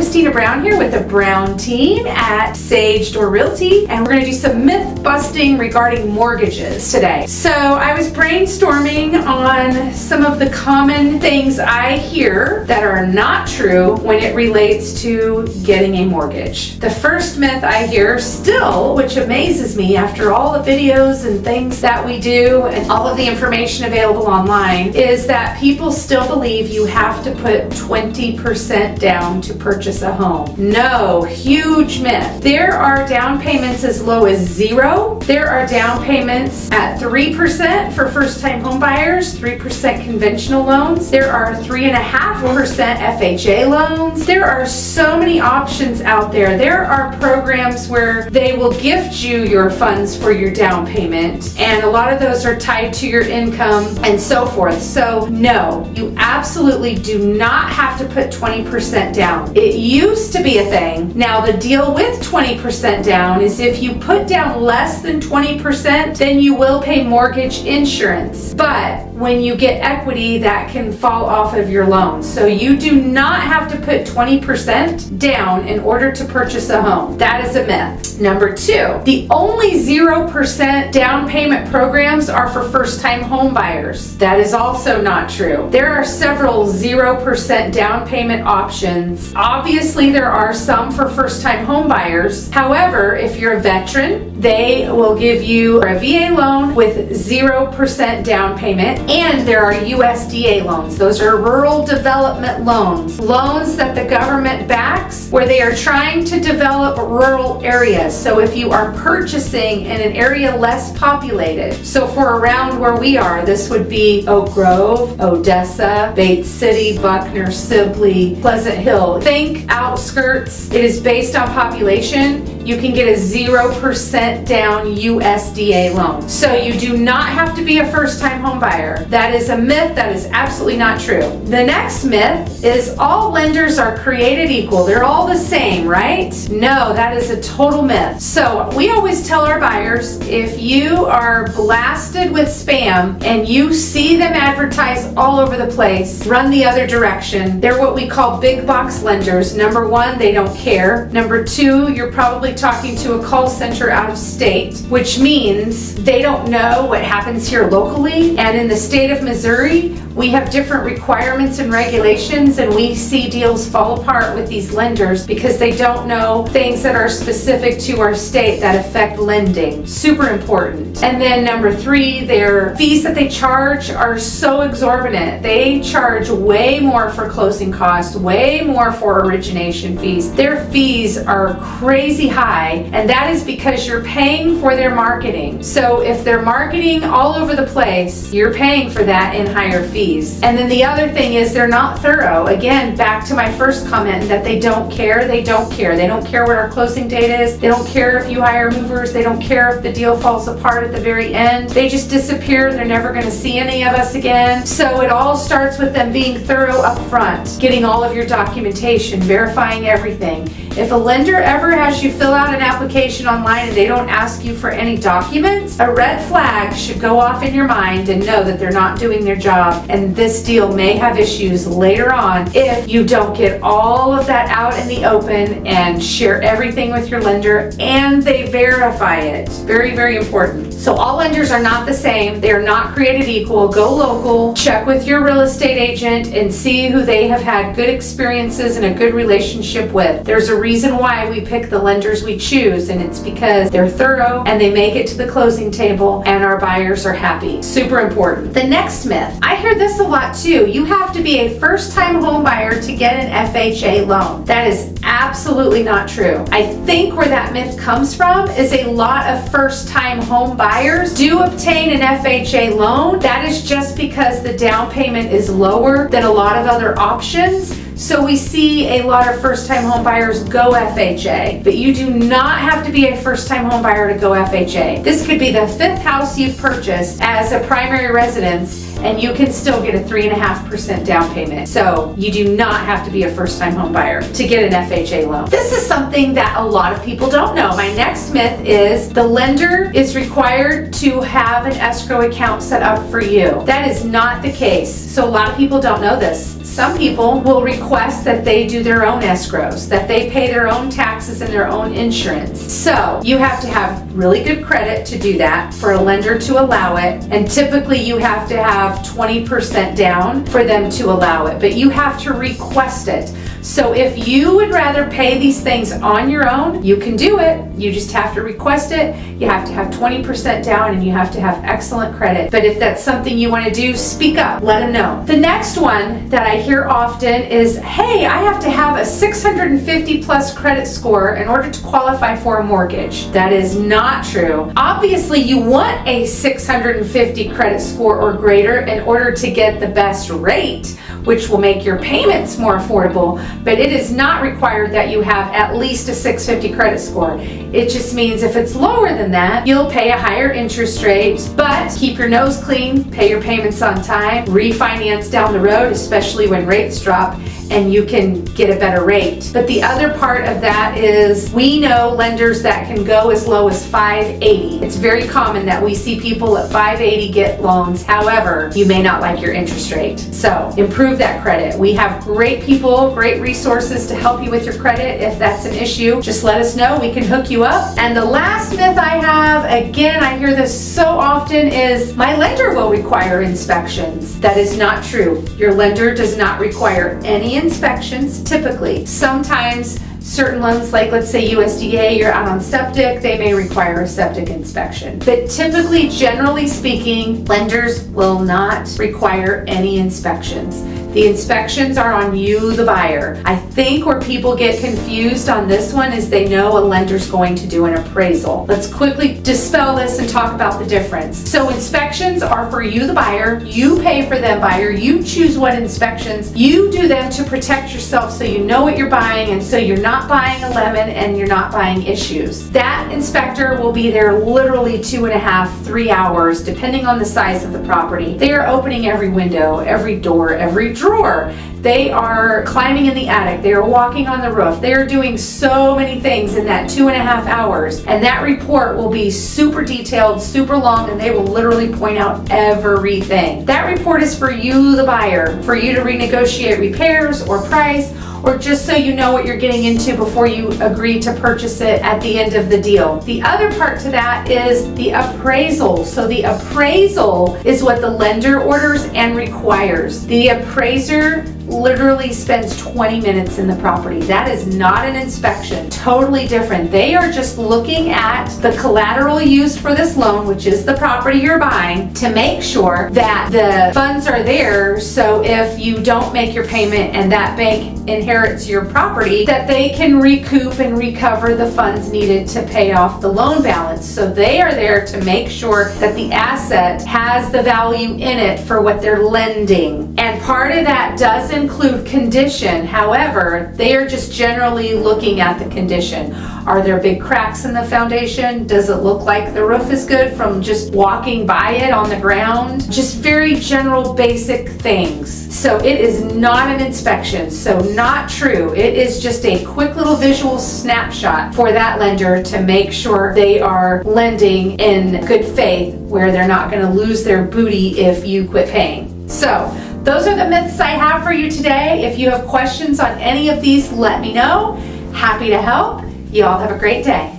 Christina Brown here with the Brown team at Sage Door Realty, and we're going to do some myth busting regarding mortgages today. So I was brainstorming on some of the common things I hear that are not true when it relates to getting a mortgage. The first myth I hear still, which amazes me after all the videos and things that we do and all of the information available online, is that people still believe you have to put 20% down to purchase a home. No, huge myth. There are down payments as low as 0. There are down payments at 3% for first-time home buyers, 3% conventional loans. There are 3.5% FHA loans. There are so many options out there. There are programs where they will gift you your funds for your down payment, and a lot of those are tied to your income and so forth. So no, you absolutely do not have to put 20% down. It used to be a thing. Now the deal with 20% down is if you put down less than 20%, then you will pay mortgage insurance. But when you get equity, that can fall off of your loan. So you do not have to put 20% down in order to purchase a home. That is a myth. Number 2, the only 0% down payment programs are for first-time home buyers. That is also not true. There are several 0% down payment options. Obviously, there are some for first-time home buyers. However, if you're a veteran, they will give you a VA loan with 0% down payment, and there are USDA loans. Those are rural development loans. Loans that the government backs where they are trying to develop rural areas. So if you are purchasing in an area less populated, so for around where we are, this would be Oak Grove, Odessa, Bates City, Buckner, Sibley, Pleasant Hill. Think outskirts. It is based on population. You can get a 0% down USDA loan. So you do not have to be a first-time home buyer. That is a myth. That is absolutely not true. The next myth is all lenders are created equal. They're all the same, right? No, that is a total myth. So we always tell our buyers, if you are blasted with spam and you see them advertised all over the place, run the other direction. They're what we call big box lenders. Number 1, they don't care. Number 2, you're probably talking to a call center out of state, which means they don't know what happens here locally. And in the state of Missouri, we have different requirements and regulations, and we see deals fall apart with these lenders because they don't know things that are specific to our state that affect lending. Super important. And then number 3, their fees that they charge are so exorbitant. They charge way more for closing costs, way more for origination fees. Their fees are crazy high, and that is because you're paying for their marketing. So if they're marketing all over the place, you're paying for that in higher fees. And then the other thing is they're not thorough. Again, back to my first comment that they don't care. They don't care. They don't care what our closing date is. They don't care if you hire movers. They don't care if the deal falls apart at the very end. They just disappear. They're never going to see any of us again. So it all starts with them being thorough up front, getting all of your documentation, verifying everything. If a lender ever has you fill out an application online and they don't ask you for any documents, a red flag should go off in your mind and know that they're not doing their job, and this deal may have issues later on if you don't get all of that out in the open and share everything with your lender and they verify it. Very, very important. So all lenders are not the same. They are not created equal. Go local, check with your real estate agent and see who they have had good experiences and a good relationship with. There's a reason why we pick the lenders we choose, and it's because they're thorough and they make it to the closing table and our buyers are happy. Super important. The next myth, I hear this a lot too. You have to be a first-time home buyer to get an FHA loan. That is absolutely not true. I think where that myth comes from is a lot of first-time home buyers do obtain an FHA loan. That is just because the down payment is lower than a lot of other options. So we see a lot of first-time home buyers go FHA, but you do not have to be a first-time home buyer to go FHA. This could be the 5th house you've purchased as a primary residence, and you can still get a 3.5% down payment. So you do not have to be a first-time home buyer to get an FHA loan. This is something that a lot of people don't know. My next myth is the lender is required to have an escrow account set up for you. That is not the case. So a lot of people don't know this. some people will request that they do their own escrows, that they pay their own taxes and their own insurance. So you have to have really good credit to do that for a lender to allow it. And typically you have to have 20% down for them to allow it, but you have to request it. So if you would rather pay these things on your own, you can do it. You just have to request it. You have to have 20% down and you have to have excellent credit. But if that's something you want to do, speak up, let them know. The next one that I hear often is, hey, I have to have a 650 plus credit score in order to qualify for a mortgage. That is not true. Obviously, you want a 650 credit score or greater in order to get the best rate, which will make your payments more affordable, but it is not required that you have at least a 650 credit score. It just means if it's lower than that, you'll pay a higher interest rate, but keep your nose clean, pay your payments on time, refinance down the road, especially when rates drop, and you can get a better rate. But the other part of that is we know lenders that can go as low as 580. It's very common that we see people at 580 get loans. However, you may not like your interest rate. So improve that credit. We have great people, great resources to help you with your credit. If that's an issue, just let us know. We can hook you up. And the last myth I have, again, I hear this so often, is my lender will require inspections. That is not true. Your lender does not require any inspections typically. Sometimes certain loans, like let's say USDA, you're out on septic, they may require a septic inspection. But typically, generally speaking, lenders will not require any inspections. The inspections are on you, the buyer. I think where people get confused on this one is they know a lender's going to do an appraisal. Let's quickly dispel this and talk about the difference. So inspections are for you, the buyer. You pay for them, buyer. You choose what inspections. You do them to protect yourself so you know what you're buying and so you're not buying a lemon and you're not buying issues. That inspector will be there literally 2.5, 3 hours, depending on the size of the property. They are opening every window, every door, every drawer. They are climbing in the attic. They are walking on the roof. They are doing so many things in that 2.5 hours. And that report will be super detailed, super long, and they will literally point out everything. That report is for you, the buyer, for you to renegotiate repairs or price, or just so you know what you're getting into before you agree to purchase it at the end of the deal. The other part to that is the appraisal. So the appraisal is what the lender orders and requires. The appraiser literally spends 20 minutes in the property. That is not an inspection. Totally different. They are just looking at the collateral used for this loan, which is the property you're buying, to make sure that the funds are there, so if you don't make your payment and that bank inherits your property, that they can recoup and recover the funds needed to pay off the loan balance. So they are there to make sure that the asset has the value in it for what they're lending. And part of that does include condition. However, they are just generally looking at the condition. Are there big cracks in the foundation? Does it look like the roof is good from just walking by it on the ground? Just very general basic things. So it is not an inspection. So not true. It is just a quick little visual snapshot for that lender to make sure they are lending in good faith, where they're not going to lose their booty if you quit paying. So those are the myths I have for you today. If you have questions on any of these, let me know. Happy to help. You all have a great day.